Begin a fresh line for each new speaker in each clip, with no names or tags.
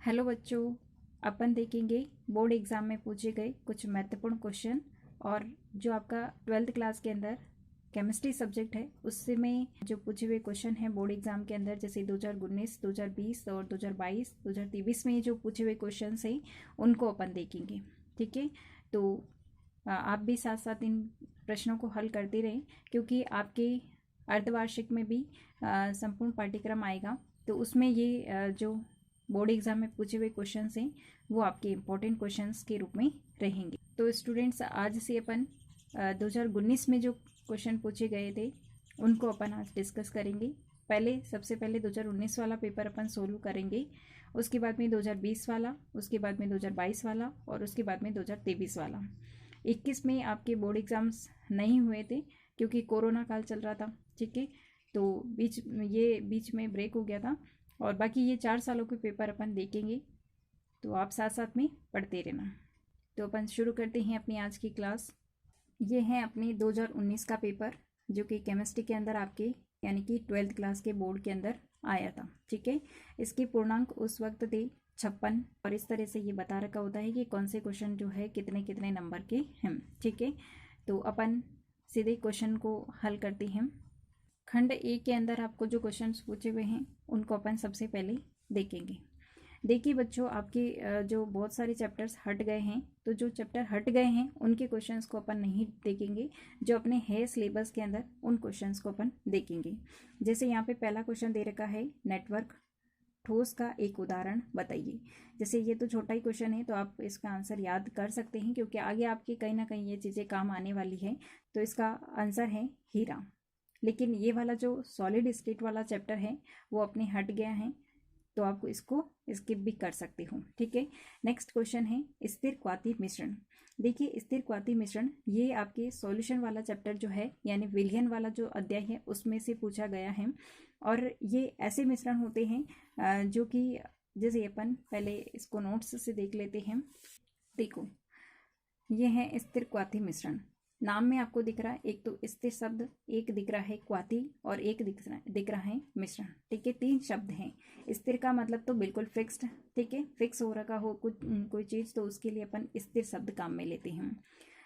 Hello बच्चों, अपन देखेंगे board exam में पूछे गए कुछ महत्वपूर्ण क्वेश्चन और जो आपका 12th क्लास के अंदर केमिस्ट्री सब्जेक्ट है उससे में जो पूछे हुए क्वेश्चन हैं बोर्ड एग्ज़ाम के अंदर, जैसे 2019, 2020 और 2022, 2023 में जो पूछे हुए क्वेश्चन हैं उनको अपन देखेंगे। ठीक है, तो आप भी साथ साथ इन प्रश्नों को हल करते रहें, क्योंकि आपके अर्धवार्षिक में भी संपूर्ण पाठ्यक्रम आएगा, तो उसमें ये जो बोर्ड एग्जाम में पूछे हुए क्वेश्चंस हैं वो आपके इम्पोर्टेंट क्वेश्चंस के रूप में रहेंगे। तो स्टूडेंट्स, आज से अपन 2019 में जो क्वेश्चन पूछे गए थे उनको अपन आज डिस्कस करेंगे। सबसे पहले 2019 वाला पेपर अपन सोल्व करेंगे, उसके बाद में 2020 वाला, उसके बाद में 2022 वाला और उसके बाद में 2023 वाला। 21 में आपके बोर्ड एग्ज़ाम्स नहीं हुए थे क्योंकि कोरोना काल चल रहा था। ठीक है, तो बीच में ब्रेक हो गया था और बाकी ये 4 सालों के पेपर अपन देखेंगे, तो आप साथ साथ में पढ़ते रहना। तो अपन शुरू करते हैं अपनी आज की क्लास। ये है अपने 2019 का पेपर जो कि केमिस्ट्री के अंदर आपके यानी कि 12th क्लास के बोर्ड के अंदर आया था। ठीक है, इसके पूर्णांक उस वक्त थे 56 और इस तरह से ये बता रखा होता है कि कौन से क्वेश्चन जो है कितने कितने नंबर के हैं। ठीक है, तो अपन सीधे क्वेश्चन को हल करते हैं। खंड ए के अंदर आपको जो क्वेश्चंस पूछे हुए हैं उनको अपन सबसे पहले देखेंगे। देखिए बच्चों, आपके जो बहुत सारे चैप्टर्स हट गए हैं, तो जो चैप्टर हट गए हैं उनके क्वेश्चंस को अपन नहीं देखेंगे, जो अपने है सिलेबस के अंदर उन क्वेश्चंस को अपन देखेंगे। जैसे यहाँ पे पहला क्वेश्चन दे रखा है, नेटवर्क ठोस का एक उदाहरण बताइए। जैसे ये तो छोटा ही क्वेश्चन है, तो आप इसका आंसर याद कर सकते हैं क्योंकि आगे आपके कहीं ना कहीं ये चीज़ें काम आने वाली है। तो इसका आंसर है हीरा। लेकिन ये वाला जो सॉलिड स्टेट वाला चैप्टर है वो अपने हट गया है, तो आपको इसको स्किप भी कर सकते हो। ठीक है, नेक्स्ट क्वेश्चन है स्थिर क्वाती मिश्रण। देखिए, स्थिर क्वाती मिश्रण ये आपके सॉल्यूशन वाला चैप्टर जो है यानी विलयन वाला जो अध्याय है उसमें से पूछा गया है। और ये ऐसे मिश्रण होते हैं जो कि जैसे अपन पहले इसको नोट्स से देख लेते हैं। देखो, ये है स्थिर क्वाती मिश्रण। नाम में आपको दिख रहा है एक तो स्थिर शब्द, एक दिख रहा है क्वाती और एक दिख रहा है मिश्रण। ठीक है, 3 शब्द हैं। स्थिर का मतलब तो बिल्कुल फिक्स्ड, ठीक है, फिक्स हो रखा हो कुछ कोई चीज़, तो उसके लिए अपन स्थिर शब्द काम में लेते हैं।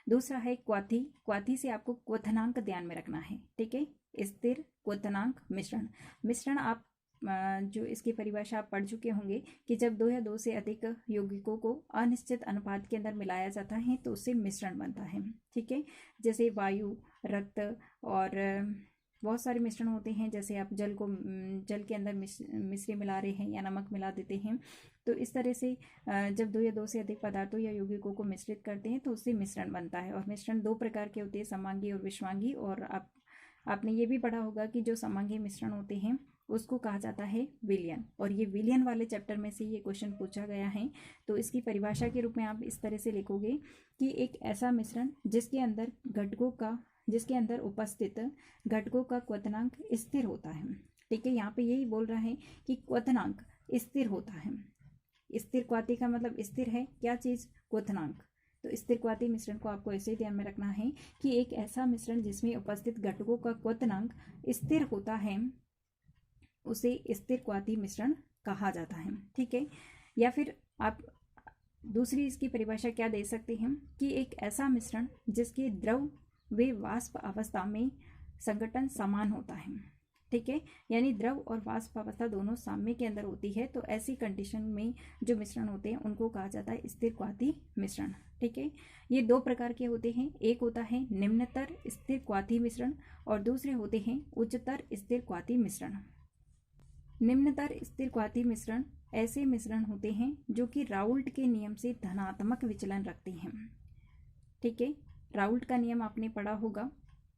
दूसरा है क्वाथी। क्वाथी से आपको क्वथनांक ध्यान में रखना है। ठीक है, स्थिर, क्वथनांक, मिश्रण। मिश्रण आप जो इसकी परिभाषा आप पढ़ चुके होंगे कि जब 2 या 2 से अधिक यौगिकों को अनिश्चित अनुपात के अंदर मिलाया जाता है तो उससे मिश्रण बनता है। ठीक है, जैसे वायु, रक्त और बहुत सारे मिश्रण होते हैं। जैसे आप जल के अंदर मिश्री मिला रहे हैं या नमक मिला देते हैं, तो इस तरह से जब 2 या 2 से अधिक पदार्थों या यौगिकों को मिश्रित करते हैं तो उससे मिश्रण बनता है। और मिश्रण 2 प्रकार के होते हैं, समांगी और विषमांगी। और आपने ये भी पढ़ा होगा कि जो समांगी मिश्रण होते हैं उसको कहा जाता है विलयन। और ये विलयन वाले चैप्टर में से ये क्वेश्चन पूछा गया है। तो इसकी परिभाषा के रूप में आप इस तरह से लिखोगे कि एक ऐसा मिश्रण जिसके अंदर उपस्थित घटकों का क्वथनांक स्थिर होता है। ठीक है, यहाँ पे यही बोल रहा है कि क्वथनांक स्थिर होता है। स्थिर क्वाती का मतलब स्थिर है क्या चीज़? क्वथनांक। तो स्थिर क्वाती मिश्रण को आपको ऐसे ही ध्यान में रखना है कि एक ऐसा मिश्रण जिसमें उपस्थित घटकों का क्वथनांक स्थिर होता है उसे स्थिर क्वाती मिश्रण कहा जाता है। ठीक है, या फिर आप दूसरी इसकी परिभाषा क्या दे सकते हैं कि एक ऐसा मिश्रण जिसके द्रव व वाष्प अवस्था में संघटन समान होता है। ठीक है, यानी द्रव और वाष्प अवस्था दोनों साम्य के अंदर होती है, तो ऐसी कंडीशन में जो मिश्रण होते हैं उनको कहा जाता है स्थिर क्वाती मिश्रण। ठीक है, ये 2 प्रकार के होते हैं, एक होता है निम्नतर स्थिर क्वाती मिश्रण और दूसरे होते हैं उच्चतर स्थिर क्वाती मिश्रण। निम्नतर स्थिर क्वाती मिश्रण ऐसे मिश्रण होते हैं जो कि राउल्ट के नियम से धनात्मक विचलन रखते हैं। ठीक है, राउल्ट का नियम आपने पढ़ा होगा।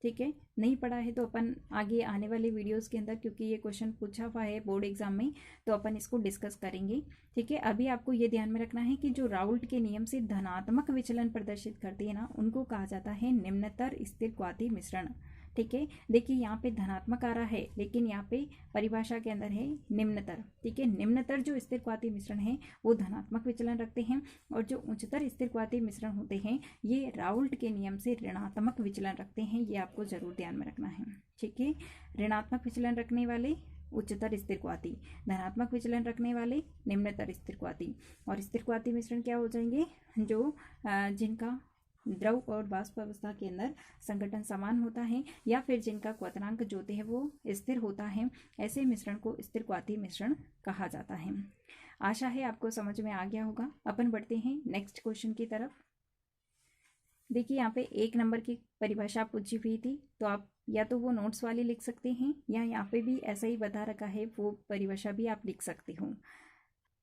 ठीक है, नहीं पढ़ा है तो अपन आगे आने वाले वीडियोस के अंदर, क्योंकि ये क्वेश्चन पूछा हुआ है बोर्ड एग्जाम में, तो अपन इसको डिस्कस करेंगे। ठीक है, अभी आपको ये ध्यान में रखना है कि जो राउल्ट के नियम से धनात्मक विचलन प्रदर्शित करते हैं ना, उनको कहा जाता है निम्नतर स्थिर क्वाती मिश्रण। ठीक है, देखिए यहाँ पे धनात्मक आ रहा है लेकिन यहाँ पे परिभाषा के अंदर है निम्नतर। ठीक है, निम्नतर जो स्थिर क्वाती मिश्रण है वो धनात्मक विचलन रखते हैं और जो उच्चतर स्थिर क्वाती मिश्रण होते हैं ये राउल्ट के नियम से ऋणात्मक विचलन रखते हैं। ये आपको जरूर ध्यान में रखना है। ठीक है, ऋणात्मक विचलन रखने वाले उच्चतर स्थिरक्वाती, धनात्मक विचलन रखने वाले निम्नतर स्थिरक्वाती। और स्थिरक्वाती मिश्रण क्या हो जाएंगे, जो जिनका द्रव और वाष्प अवस्था के अंदर संघटन समान होता है या फिर जिनका क्वथनांक जो होते हैं वो स्थिर होता है, ऐसे मिश्रण को स्थिरक्वाती मिश्रण कहा जाता है। आशा है आपको समझ में आ गया होगा। अपन बढ़ते हैं नेक्स्ट क्वेश्चन की तरफ। देखिए यहाँ पे 1 नंबर की परिभाषा पूछी हुई थी, तो आप या तो वो नोट्स वाली लिख सकते हैं या यहाँ पे भी ऐसा ही बता रखा है वो परिभाषा भी आप लिख सकते हो।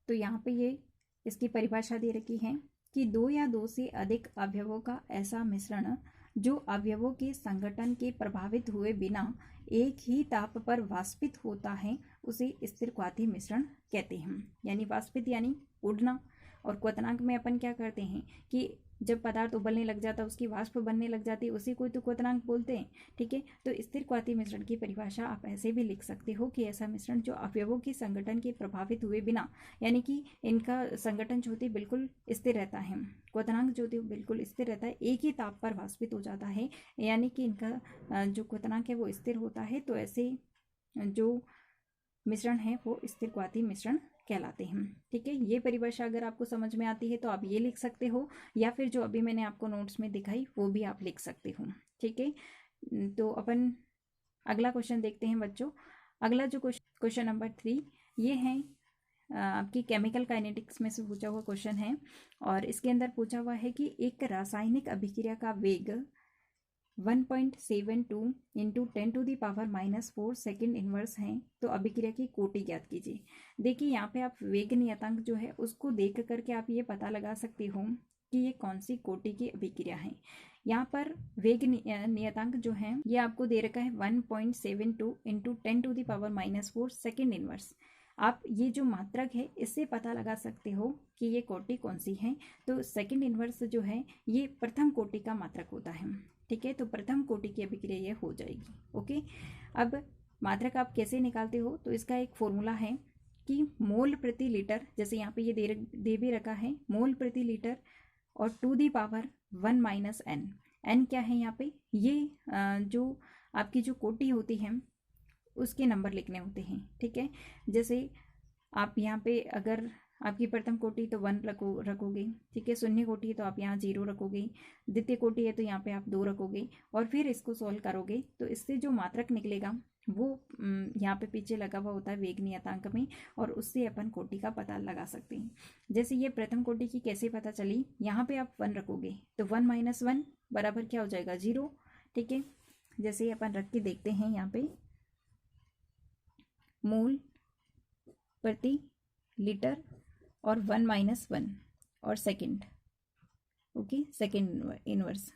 तो यहाँ पे ये इसकी परिभाषा दे रखी है कि 2 या 2 से अधिक अवयवों का ऐसा मिश्रण जो अवयवों के संगठन के प्रभावित हुए बिना एक ही ताप पर वाष्पित होता है उसे स्थिरक्वाती मिश्रण कहते हैं। यानी वाष्पित यानी उड़ना, और क्वथनांक में अपन क्या करते हैं कि जब पदार्थ उबलने लग जाता है उसकी वाष्प बनने लग जाती है, उसी को तो क्वथनांक बोलते हैं। ठीक है, तो स्थिरक्वाती मिश्रण की परिभाषा आप ऐसे भी लिख सकते हो कि ऐसा मिश्रण जो अवयवों के संगठन के प्रभावित हुए बिना, यानी कि इनका संगठन जो होती है बिल्कुल स्थिर रहता है, क्वथनांक जो होती है बिल्कुल स्थिर रहता है, एक ही ताप पर वाष्पित हो जाता है, यानी कि इनका जो क्वथनांक है वो स्थिर होता है, तो ऐसे जो मिश्रण है वो स्थिरक्वाती मिश्रण कहलाते हैं। ठीक है, ये परिभाषा अगर आपको समझ में आती है तो आप ये लिख सकते हो, या फिर जो अभी मैंने आपको नोट्स में दिखाई वो भी आप लिख सकते हो। ठीक है, तो अपन अगला क्वेश्चन देखते हैं बच्चों। अगला जो क्वेश्चन नंबर 3 ये है आपकी केमिकल काइनेटिक्स में से पूछा हुआ क्वेश्चन है, और इसके अंदर पूछा हुआ है कि एक रासायनिक अभिक्रिया का वेग 1.72 इंटू 10⁻⁻⁴ सेकेंड इनवर्स है, तो अभिक्रिया की कोटि ज्ञात कीजिए। देखिए यहाँ पे आप वेग नियतांक जो है उसको देख करके आप ये पता लगा सकते हो कि ये कौन सी कोटि की अभिक्रिया है। यहाँ पर वेग नियतांक जो है ये आपको दे रखा है 1.72 इंटू 10⁻⁻⁴ सेकेंड इनवर्स। आप ये जो मात्रक है इससे पता लगा सकते हो कि ये कोटि कौन सी है। तो सेकेंड इनवर्स जो है ये प्रथम कोटि का मात्रक होता है। ठीक है, तो प्रथम कोटि की अभिक्रिया ये हो जाएगी। ओके, अब मात्रक आप कैसे निकालते हो, तो इसका एक फॉर्मूला है कि मोल प्रति लीटर, जैसे यहाँ पे ये दे भी रखा है मोल प्रति लीटर और to the power 1 minus N. N क्या है यहाँ पे, ये जो आपकी जो कोटि होती है उसके नंबर लिखने होते हैं। ठीक है, जैसे आप यहाँ पे अगर आपकी प्रथम कोटि तो 1 रखोगे, ठीक है, शून्य कोटि है तो आप यहाँ 0 रखोगे, द्वितीय कोटि है तो यहाँ पे आप 2 रखोगे, और फिर इसको सॉल्व करोगे तो इससे जो मात्रक निकलेगा वो यहाँ पे पीछे लगा हुआ होता है वेग नियतांक में, और उससे अपन कोटि का पता लगा सकते हैं। जैसे ये प्रथम कोटि की कैसे पता चली, यहाँ पे आप 1 रखोगे तो 1 माइनस 1 बराबर क्या हो जाएगा 0। ठीक है, जैसे अपन रख के देखते हैं यहाँ पे मोल प्रति लीटर और 1 माइनस 1 और सेकेंड। Okay, second inverse.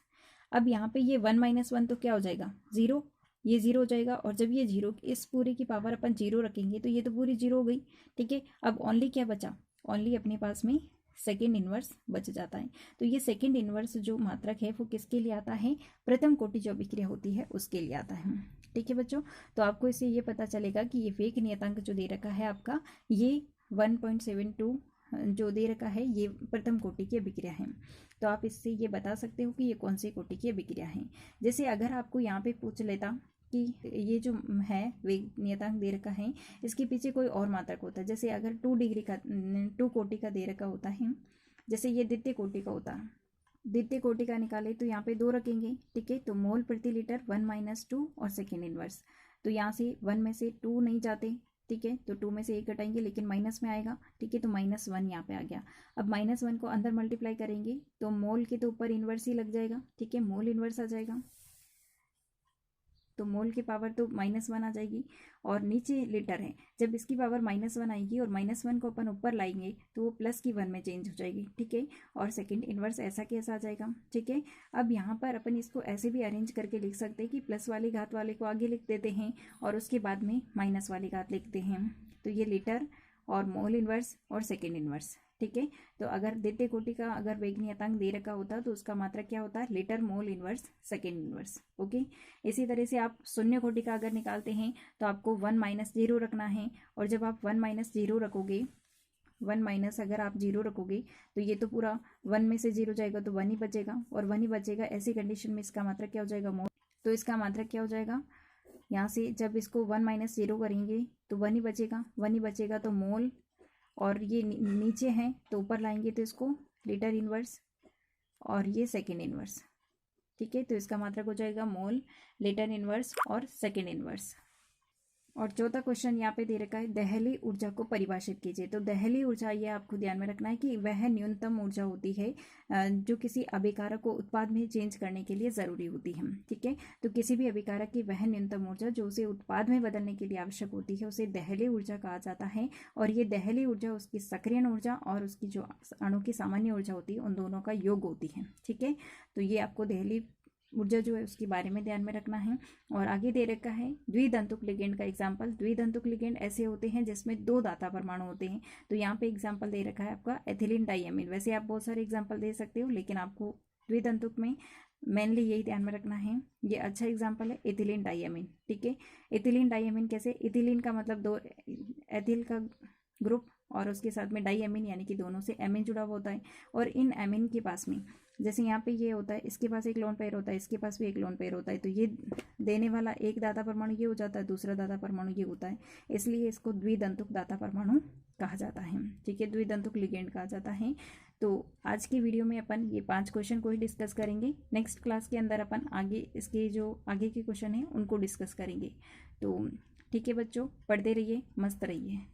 अब यहाँ पे ये 1 माइनस 1 तो क्या हो जाएगा 0, ये 0 हो जाएगा, और जब ये 0 इस पूरे की पावर अपन 0 रखेंगे तो ये तो पूरी 0 हो गई। ठीक है, अब ओनली क्या बचा, ओनली अपने पास में सेकेंड इनवर्स बच जाता है। तो ये सेकेंड इनवर्स जो मात्रक है वो किसके लिए आता है, प्रथम कोटि जो अभिक्रिया होती है उसके लिए आता है। ठीक है बच्चों, तो आपको इससे ये पता चलेगा कि ये वेग नियतांक जो दे रखा है आपका, ये 1.72 जो दे रखा है ये प्रथम कोटि की अभिक्रिया है। तो आप इससे ये बता सकते हो कि ये कौन सी कोटि की अभिक्रिया है। जैसे अगर आपको यहाँ पे पूछ लेता कि ये जो है वेग नियतांक दे रखा है इसके पीछे कोई और मात्रक होता है, जैसे अगर 2 कोटि का दे रखा होता है, जैसे ये द्वितीय कोटि का होता है, द्वितीय कोटि का निकाले तो यहाँ पे 2 रखेंगे। ठीक है, तो मोल प्रति लीटर 1 माइनस 2 और सेकेंड इनवर्स, तो यहाँ से 1 में से 2 नहीं जाते। ठीक है, तो 2 में से 1 घटाएंगे लेकिन माइनस में आएगा। ठीक है, तो -1 यहाँ पे आ गया। अब -1 को अंदर मल्टीप्लाई करेंगे तो मोल के तो ऊपर इन्वर्स ही लग जाएगा। ठीक है, मोल इन्वर्स आ जाएगा, तो मोल की पावर तो -1 आ जाएगी, और नीचे लीटर है, जब इसकी पावर -1 आएगी और -1 को अपन ऊपर लाएंगे तो वो प्लस की 1 में चेंज हो जाएगी। ठीक है, और सेकंड इनवर्स ऐसा कैसा आ जाएगा। ठीक है, अब यहाँ पर अपन इसको ऐसे भी अरेंज करके लिख सकते हैं कि प्लस वाली घात वाले को आगे लिख देते हैं और उसके बाद में माइनस वाली घात लिखते हैं। तो ये लीटर और मोल इनवर्स और सेकेंड इनवर्स। ठीक है, तो अगर द्वितीय कोटि का अगर वेग नियतांक दे रखा होता तो उसका मात्रक क्या होता है, litre mole inverse second inverse. Okay, इसी तरह से आप शून्य कोटि का अगर निकालते हैं तो आपको 1 माइनस 0 रखना है, और जब आप 1 माइनस 0 रखोगे, 1 माइनस अगर आप 0 रखोगे तो ये तो पूरा 1 में से 0 जाएगा तो 1 ही बचेगा, और 1 ही बचेगा। ऐसी कंडीशन में इसका मात्रक क्या हो जाएगा मोल, तो इसका मात्रक क्या हो जाएगा यहाँ से जब इसको 1 माइनस 0 करेंगे तो 1 ही बचेगा, 1 ही बचेगा तो मोल, और ये नीचे हैं तो ऊपर लाएंगे तो इसको लीटर इनवर्स, और ये सेकेंड इनवर्स। ठीक है, तो इसका मात्रक हो जाएगा मोल, लीटर इनवर्स और सेकेंड इनवर्स। और चौथा क्वेश्चन यहाँ पे दे रखा है, दहली ऊर्जा को परिभाषित कीजिए। तो दहली ऊर्जा, ये आपको ध्यान में रखना है कि वह न्यूनतम ऊर्जा होती है जो किसी अभिकारक को उत्पाद में चेंज करने के लिए ज़रूरी होती है। ठीक है, तो किसी भी अभिकारक की वह न्यूनतम ऊर्जा जो उसे उत्पाद में बदलने के लिए आवश्यक होती है उसे दहली ऊर्जा कहा जाता है। और ये दहली ऊर्जा उसकी सक्रियण ऊर्जा और उसकी जो अणु की सामान्य ऊर्जा होती है उन दोनों का योग होती है। ठीक है, तो ये आपको दहली ऊर्जा जो है उसके बारे में ध्यान में रखना है। और आगे दे रखा है द्विधातुक लिगेंड का एग्जाम्पल। द्विधातुक लिगेंड ऐसे होते हैं जिसमें 2 दाता परमाणु होते हैं। तो यहाँ पे एग्जाम्पल दे रखा है आपका एथिलीन डाइएमीन। वैसे आप बहुत सारे एग्जाम्पल दे सकते हो, लेकिन आपको द्विधातुक में मेनली यही ध्यान में रखना है। ये अच्छा एग्जाम्पल है एथिलीन डाइएमीन। ठीक है, एथिलीन डाइएमीन कैसे, एथिलीन का मतलब 2 एथिल का ग्रुप और उसके साथ में डाइएमीन यानी कि दोनों से एमीन जुड़ा हुआ होता है। और इन एमीन के पास में जैसे यहाँ पे ये होता है, इसके पास एक लोन पेयर होता है, इसके पास भी एक लोन पेयर होता है, तो ये देने वाला एक दाता परमाणु ये हो जाता है, दूसरा दाता परमाणु ये होता है, इसलिए इसको द्विदंतुक दाता परमाणु कहा जाता है। ठीक है, द्विदंतुक लिगेंड कहा जाता है। तो आज की वीडियो में अपन ये 5 क्वेश्चन को ही डिस्कस करेंगे। नेक्स्ट क्लास के अंदर अपन आगे इसके जो आगे के क्वेश्चन हैं उनको डिस्कस करेंगे। तो ठीक है बच्चों, पढ़ते रहिए, मस्त रहिए।